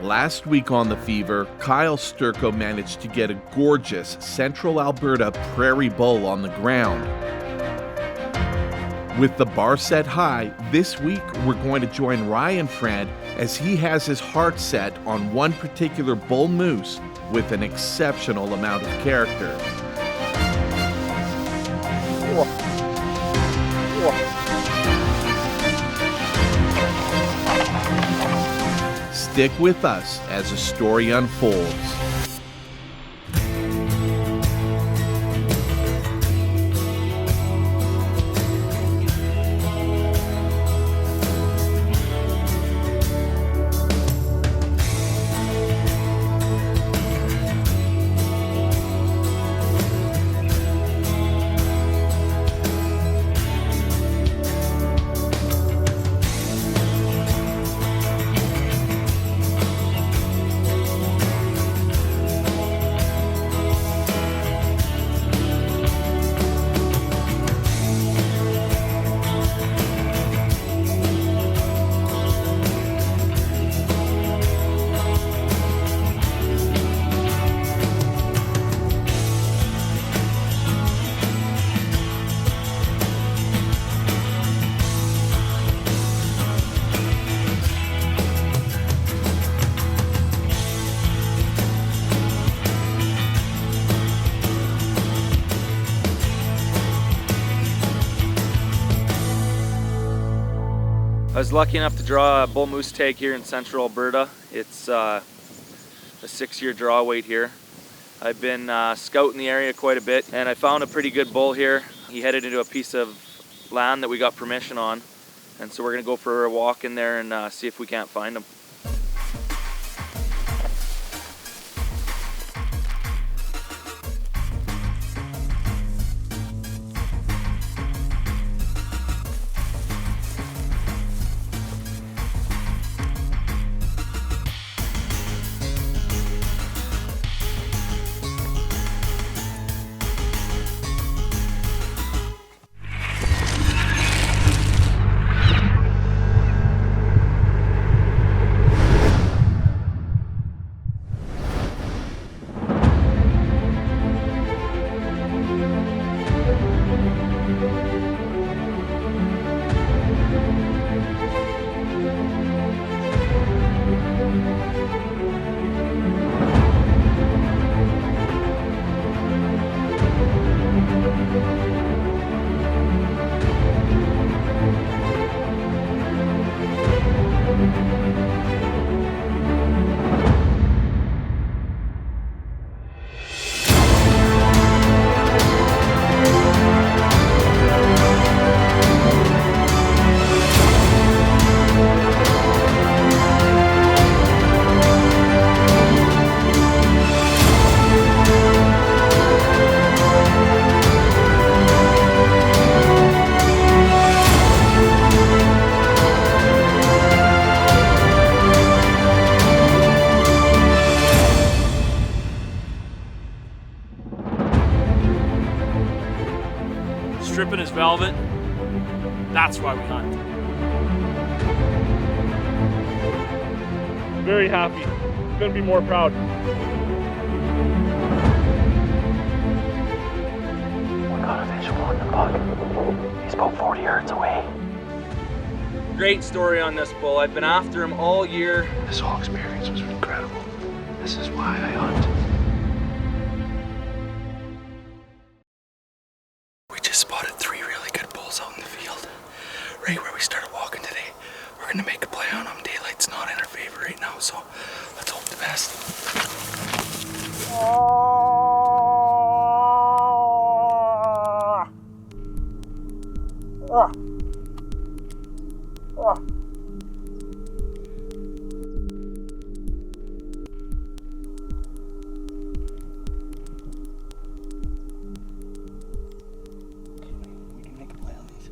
Last week on The Fever, Kyle Sturko managed to get a gorgeous Central Alberta prairie bull on the ground. With the bar set high, this week we're going to join Ryan Frand as he has his heart set on one particular bull moose with an exceptional amount of character. Stick with us as the story unfolds. I was lucky enough to draw a bull moose tag here in Central Alberta. It's a 6-year draw weight here. I've been scouting the area quite a bit and I found a pretty good bull here. He headed into a piece of land that we got permission on, and so we're gonna go for a walk in there and see if we can't find him. Stripping his velvet, that's why we hunt. Very happy, couldn't be more proud. We got a visual on the buck. He's about 40 yards away. Great story on this bull. I've been after him all year. This whole experience was incredible. This is why I hunt. We just spotted 3 really good bulls out in the field. Right where we started walking today. We're gonna make a play on them. Daylight's not in our favor right now, so let's hope the best. We can make a play on these.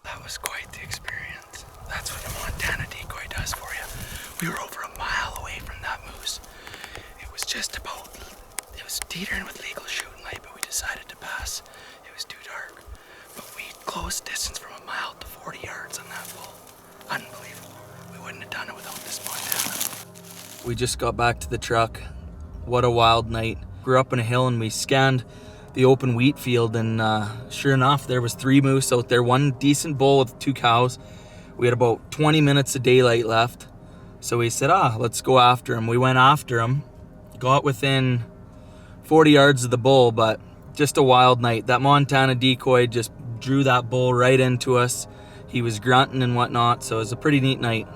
That was quite the experience. That's what a Montana decoy does for you. We were over a mile away from that moose. It was teetering with legal shooting light, but we decided to pass. It was too dark. But we closed distance from a mile to 40 yards on that bull. Unbelievable. We wouldn't have done it without this Montana. We just got back to the truck. What a wild night. Grew up on a hill and we scanned the open wheat field, and sure enough, there was 3 moose out there, 1 decent bull with 2 cows. We had about 20 minutes of daylight left, so we said, let's go after him. We went after him, got within 40 yards of the bull, but just a wild night. That Montana decoy just drew that bull right into us. He was grunting and whatnot, so it was a pretty neat night.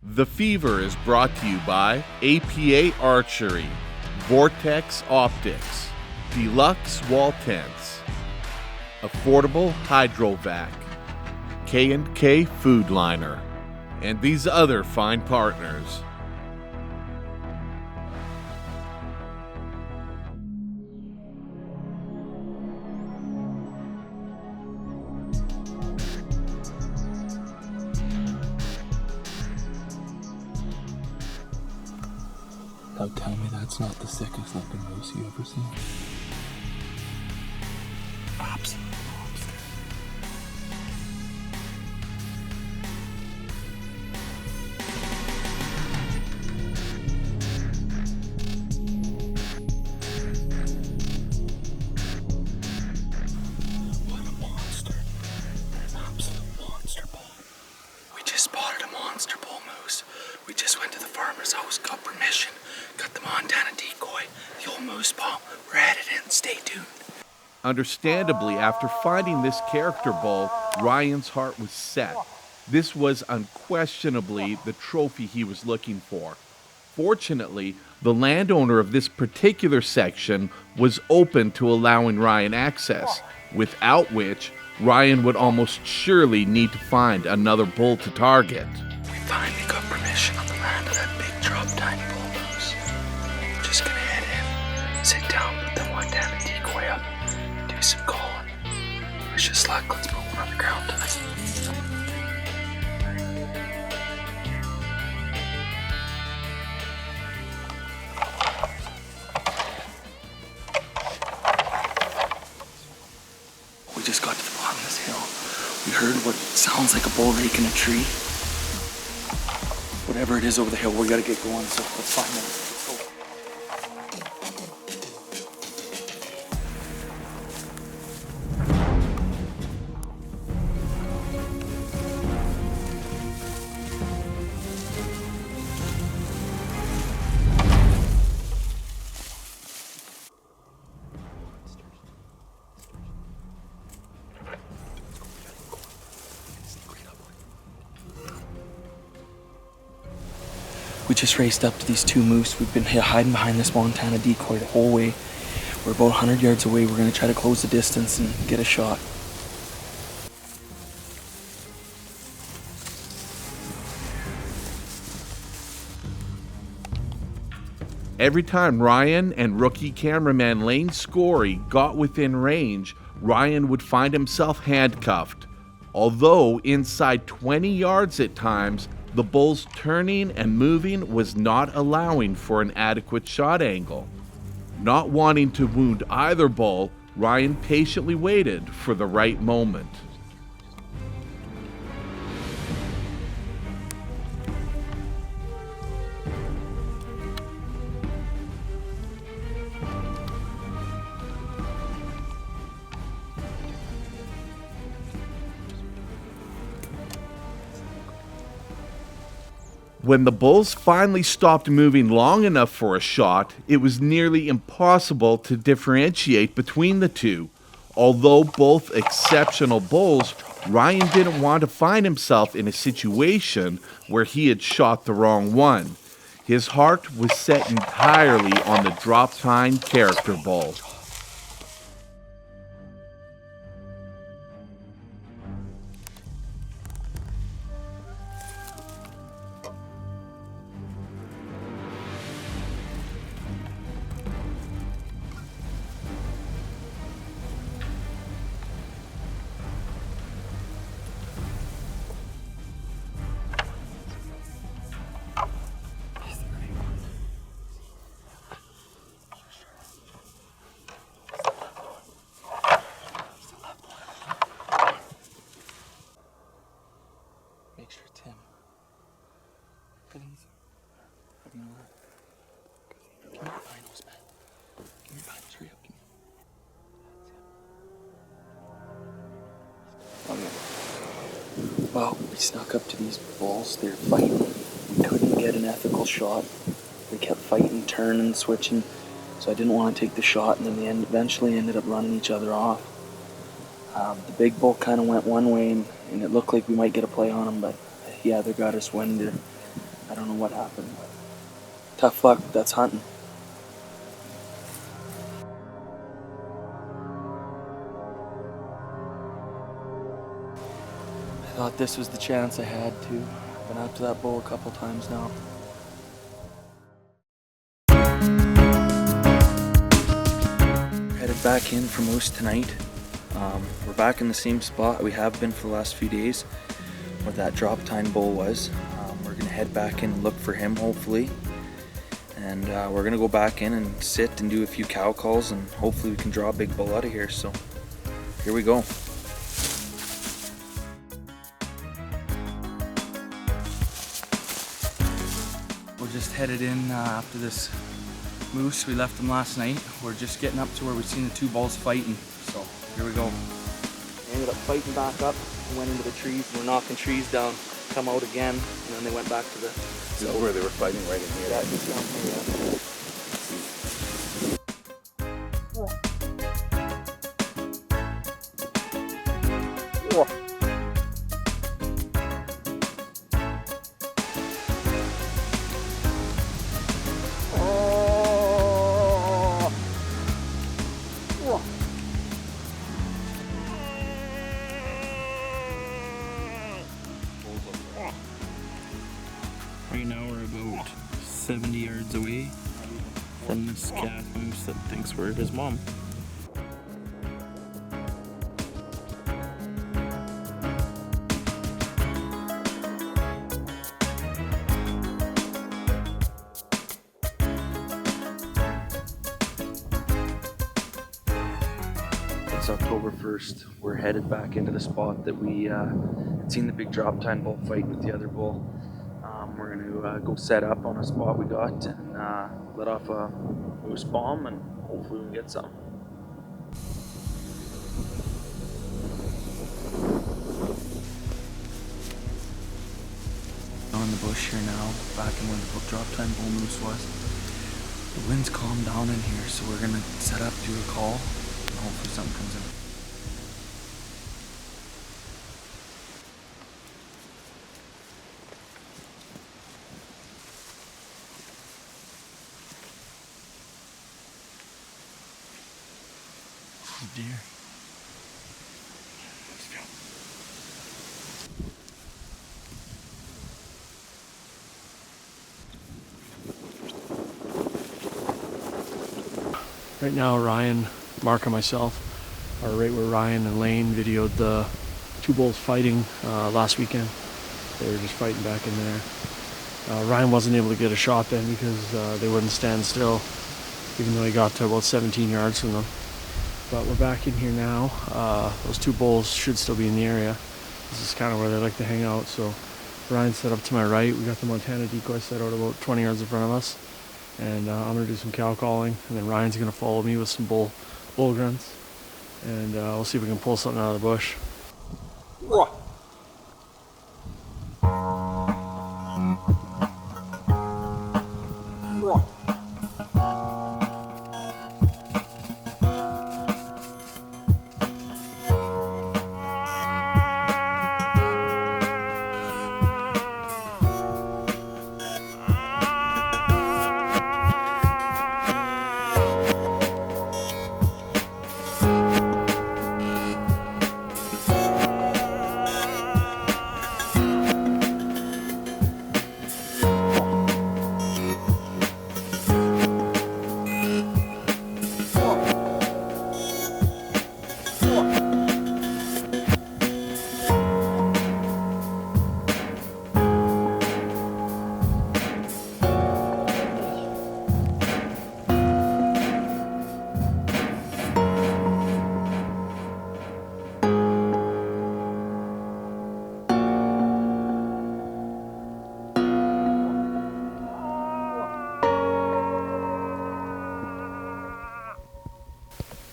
The Fever is brought to you by APA Archery, Vortex Optics, Deluxe Wall Tents, Affordable Hydrovac, K&K Food Liner, and these other fine partners. Now tell me that's not the sickest looking moose you ever seen. Absolute monster. What a monster. An absolute monster bull. We just spotted a monster bull moose. We just went to the farmer's house, got permission. Got the Montana decoy, the old moose ball. We're headed in. Stay tuned. Understandably, after finding this character bull, Ryan's heart was set. This was unquestionably the trophy he was looking for. Fortunately, the landowner of this particular section was open to allowing Ryan access, without which Ryan would almost surely need to find another bull to target. We finally got permission on the land of that big drop tiny bull moose. We're just gonna head in, sit down, put the Montana decoy up, do some calling. Wish us luck. Let's put one on the ground tonight. We just got to the bottom of this hill. We heard what sounds like a bull raking a tree. Whatever it is over the hill, we gotta get going, so let's find them. Let's go. We just raced up to these 2 moose. We've been hiding behind this Montana decoy the whole way. We're about 100 yards away. We're gonna try to close the distance and get a shot. Every time Ryan and rookie cameraman Lane Scory got within range, Ryan would find himself handcuffed. Although inside 20 yards at times, the bull's turning and moving was not allowing for an adequate shot angle. Not wanting to wound either bull, Ryan patiently waited for the right moment. When the bulls finally stopped moving long enough for a shot, it was nearly impossible to differentiate between the two. Although both exceptional bulls, Ryan didn't want to find himself in a situation where he had shot the wrong one. His heart was set entirely on the drop tine character bull. Make sure it's him. Give me your binos, man. Give me your binos. Hurry up. Well, we snuck up to these bulls. They're fighting. We couldn't get an ethical shot. They kept fighting, turning, switching. So I didn't want to take the shot, and then they eventually ended up running each other off. The big bull kind of went one way, and it looked like we might get a play on him, but yeah, they got us winded. I don't know what happened. But tough luck. That's hunting. I thought this was the chance I had to. I've been out to that bull a couple times now. Headed back in for moose tonight. We're back in the same spot we have been for the last few days, where that drop tine bull was. We're gonna head back in and look for him, hopefully. And we're gonna go back in and sit and do a few cow calls, and hopefully we can draw a big bull out of here. So here we go. We're just headed in after this moose. We left them last night. We're just getting up to where we've seen the two bulls fighting. So here we go. They ended up fighting back up, went into the trees, and were knocking trees down, come out again, and then they went back to the... This is where they were fighting, right in here. Yeah, just down here, yeah. Right now we're about 70 yards away from this calf moose that thinks we're his mom. It's October 1st. We're headed back into the spot that we had seen the big drop tine bull fight with the other bull. We're going to go set up on a spot we got and let off a moose bomb, and hopefully we can get some. On the bush here now, back in where the drop tine bull moose was. The wind's calmed down in here, so we're gonna set up, do a call, and hopefully something comes in. Deer. Let's go. Right now, Ryan, Mark, and myself are right where Ryan and Lane videoed the two bulls fighting last weekend. They were just fighting back in there. Ryan wasn't able to get a shot then because they wouldn't stand still, even though he got to about 17 yards from them. But we're back in here now. Those two bulls should still be in the area. This is kind of where they like to hang out. So Ryan's set up to my right. We got the Montana decoy set out about 20 yards in front of us. And I'm gonna do some cow calling, and then Ryan's gonna follow me with some bull grunts. And we'll see if we can pull something out of the bush.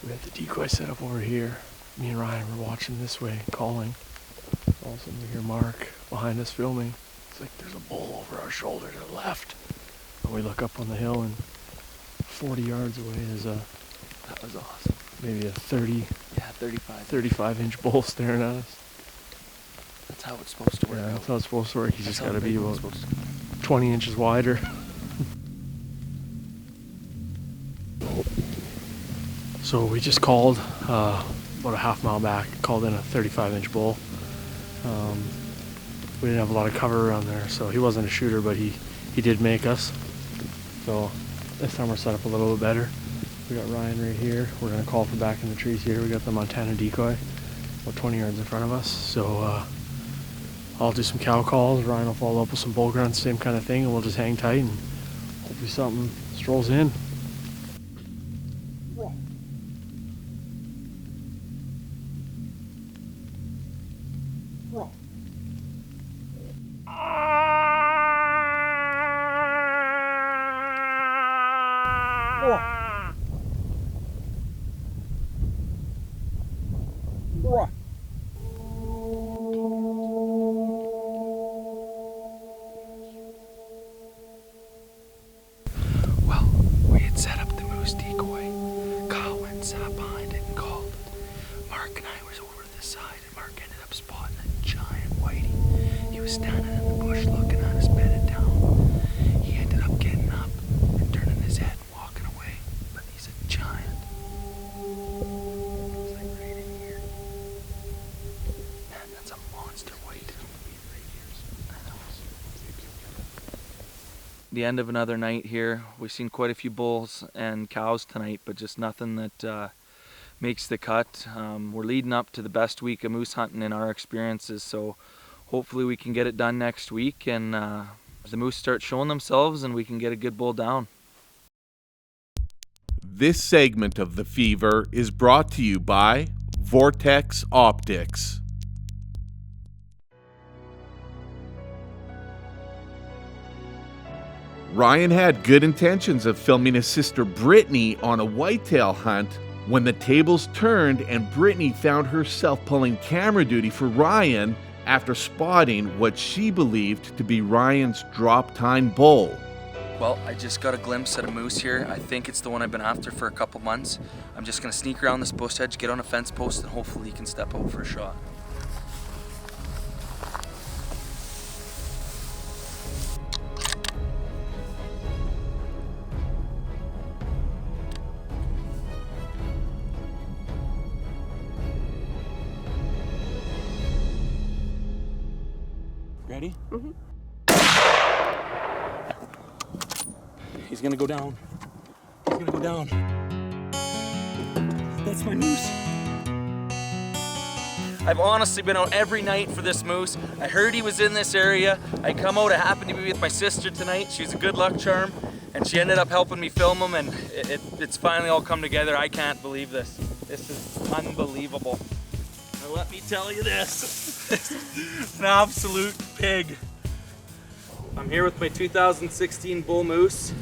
We have the decoy set up over here. Me and Ryan were watching this way, calling. All of a sudden we hear Mark behind us filming. It's like there's a bull over our shoulder to the left. And we look up on the hill, and 40 yards away is That was awesome. maybe a 30, Yeah, 35. 35-inch bull staring at us. That's how it's supposed to work Yeah, out. that's how it's supposed to work. He's That's just how got to the be big one's about supposed to. 20 inches wider. So we just called about a half mile back, called in a 35-inch bull. We didn't have a lot of cover around there, so he wasn't a shooter, but he did make us. So this time we're set up a little bit better. We got Ryan right here. We're gonna call for back in the trees here. We got the Montana decoy about 20 yards in front of us. So I'll do some cow calls. Ryan will follow up with some bull grunts, same kind of thing, and we'll just hang tight and hopefully something strolls in. Well, we had set up the moose decoy. Kyle went and sat behind it and called. Mark and I was over to the side, and Mark ended up spotting a giant whitey. He was standing in the bush looking at us bedded down. He ended up getting up and turning his head and walking away. But he's a giant. It's like right in here. Man, that's a monster white. The end of another night here. We've seen quite a few bulls and cows tonight, but just nothing that makes the cut. We're leading up to the best week of moose hunting in our experiences, so hopefully we can get it done next week and the moose start showing themselves and we can get a good bull down. This segment of The Fever is brought to you by Vortex Optics. Ryan had good intentions of filming his sister Brittany on a whitetail hunt when the tables turned and Brittany found herself pulling camera duty for Ryan after spotting what she believed to be Ryan's drop tine bull. Well, I just got a glimpse at a moose here. I think it's the one I've been after for a couple months. I'm just gonna sneak around this bush edge, get on a fence post, and hopefully he can step out for a shot. Ready? He's gonna go down. He's gonna go down. That's my moose. I've honestly been out every night for this moose. I heard he was in this area. I come out, I happened to be with my sister tonight. She's a good luck charm, and she ended up helping me film him, and it's finally all come together. I can't believe this. This is unbelievable. Now let me tell you this. An absolute pig. I'm here with my 2016 bull moose.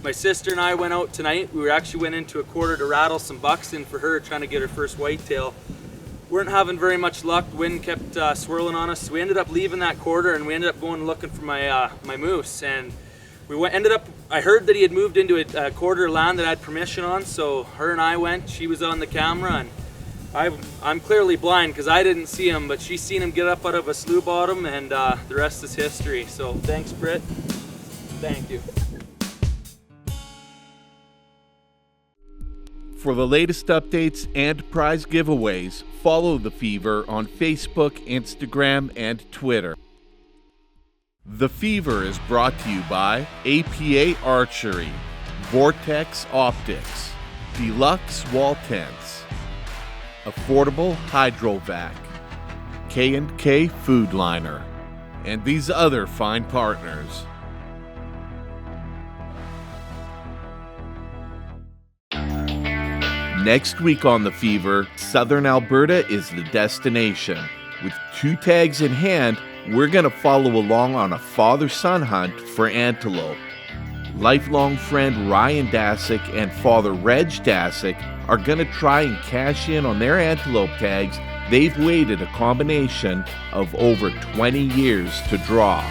My sister and I went out tonight. We actually went into a quarter to rattle some bucks in for her, trying to get her first whitetail. Weren't having very much luck. The wind kept swirling on us. So we ended up leaving that quarter and we ended up going looking for my my moose. And we I heard that he had moved into a quarter of land that I had permission on. So her and I went. She was on the camera, and I'm clearly blind because I didn't see him, but she seen him get up out of a slough bottom, and the rest is history. So thanks, Britt. Thank you. For the latest updates and prize giveaways, follow The Fever on Facebook, Instagram, and Twitter. The Fever is brought to you by APA Archery, Vortex Optics, Deluxe Wall Tents, Affordable Hydrovac, K&K Food Liner, and these other fine partners. Next week on The Fever, Southern Alberta is the destination. With 2 tags in hand, we're going to follow along on a father-son hunt for antelope. Lifelong friend Ryan Dasick and father Reg Dasick are going to try and cash in on their antelope tags they've waited a combination of over 20 years to draw.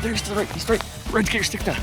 There, he's to the right. He's right. Reg, get your stick down.